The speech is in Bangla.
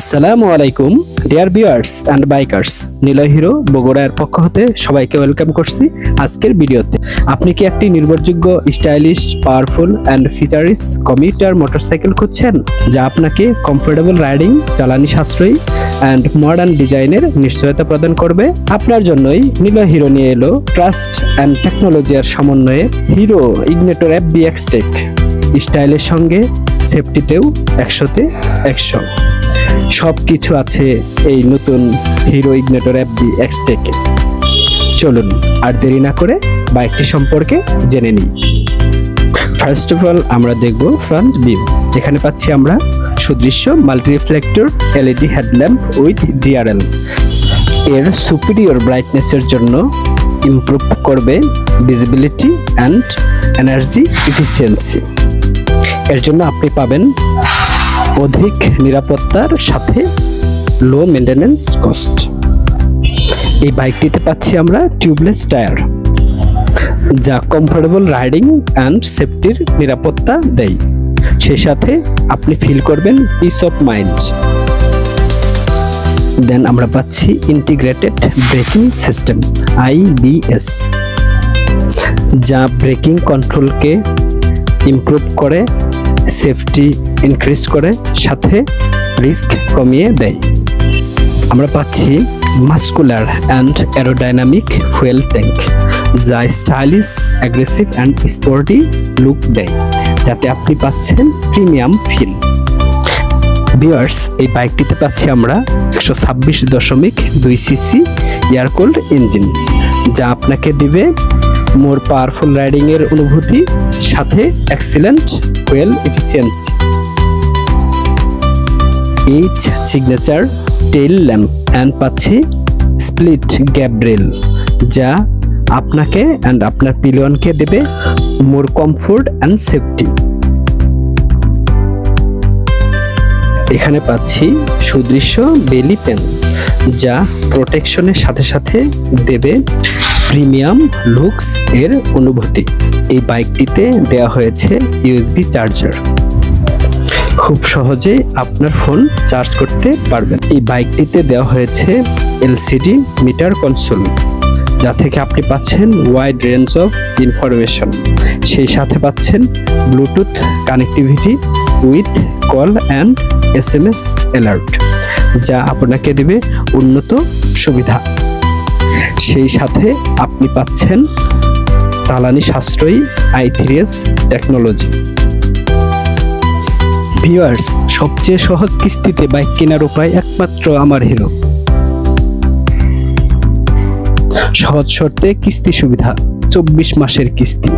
আসসালামু আলাইকুম dear viewers and bikers, Niloy hero বগুড়ার পক্ষ হতে সবাইকে ওয়েলকাম করছি আজকের ভিডিওতে। আপনি কি একটি নির্ভরযোগ্য, stylish, powerful and feature-rich commuter motorcycle খুঁজছেন যা আপনাকে কমফোর্টেবল রাইডিং, জ্বালানি সাশ্রয়ী এন্ড মডার্ন ডিজাইনের নিশ্চয়তা প্রদান করবে? আপনার জন্যই নিলয় হিরো নিয়ে এলো ট্রাস্ট এন্ড টেকনোলজির সমন্বয়ে হিরো ইগনিটর FB X-Tech। স্টাইলের সঙ্গে সেফটিতেও 100-তে 100 সবকিছু আছে এই নতুন হিরো ইগনিটর FB X-Tech। চলুন আর দেরি না করে বাইকটি সম্পর্কে জেনে নিই। ফার্স্ট অফ অল আমরা দেখব ফ্রন্ট ভিউ। এখানে পাচ্ছি আমরা সুদৃশ্য multi reflector LED headlamp with DRL। এর সুপিরিয়র ব্রাইটনেসের জন্য ইমপ্রুভ করবে ভিজিবিলিটি অ্যান্ড এনার্জি এফিসিয়েন্সি। এর জন্য আপনি পাবেন অধিক নিরাপত্তার সাথে লো মেইনটেনেন্স কস্ট। এই বাইকটিতে পাচ্ছি আমরা টিউবলেস টায়ার, যা কমফোর্টেবল রাইডিং অ্যান্ড সেফটির নিরাপত্তা দেয়। সেই সাথে আপনি ফিল করবেন পিস অফ মাইন্ড। দেন আমরা পাচ্ছি ইন্টিগ্রেটেড ব্রেকিং সিস্টেম IBS, যা ব্রেকিং কন্ট্রোলকে ইমপ্রুভ করে, সেফটি ইনক্রিজ করে, সাথে রিস্ক কমিয়ে দেয়। আমরা পাচ্ছি muscular and aerodynamic fuel tank, যা stylish, aggressive and sporty look দেয়, যাতে আপনি পাচ্ছেন প্রিমিয়াম ফিল। ভিউয়ার্স, এই বাইকটিতে পাচ্ছি আমরা 126.2 সিসি এয়ার কুলড ইঞ্জিন, যা আপনাকে দিবে মোর পাওয়ারফুল রাইডিং এর অনুভূতি, সাথে excellent fuel efficiency. H signature tail lamp and পাচ্ছি স্প্লিট গ্যাপ রেল, যা আপনাকে অ্যান্ড আপনার পিলিয়নকে দেবে মোর কমফোর্ট অ্যান্ড সেফটি। এখানে পাচ্ছি সুদৃশ্য বেলি পেন, যা প্রোটেকশনের সাথে সাথে দেবে প্রিমিয়াম লুকস এর অনুভূতি। এই বাইকটিতে দেওয়া হয়েছে USB চার্জার, খুব সহজে আপনার ফোন চার্জ করতে পারবেন। এই বাইকটিতে দেওয়া হয়েছে LCD মিটার কনসোল, যা থেকে আপনি পাচ্ছেন ওয়াইড রেঞ্জ অফ ইনফরমেশন। সেই সাথে পাচ্ছেন Bluetooth connectivity with call and SMS alert, যা আপনাকে দেবে উন্নত সুবিধা। সেই সাথে আপনি পাচ্ছেন জ্বালানি সাশ্রয়ী i3S টেকনোলজি। ভিউয়ার্স, সবচেয়ে সহজ কিস্তিতে বাইক কেনার উপায় একমাত্র আমার হিরো। সহজ শর্তে কিস্তি সুবিধা, 24 মাসের কিস্তি।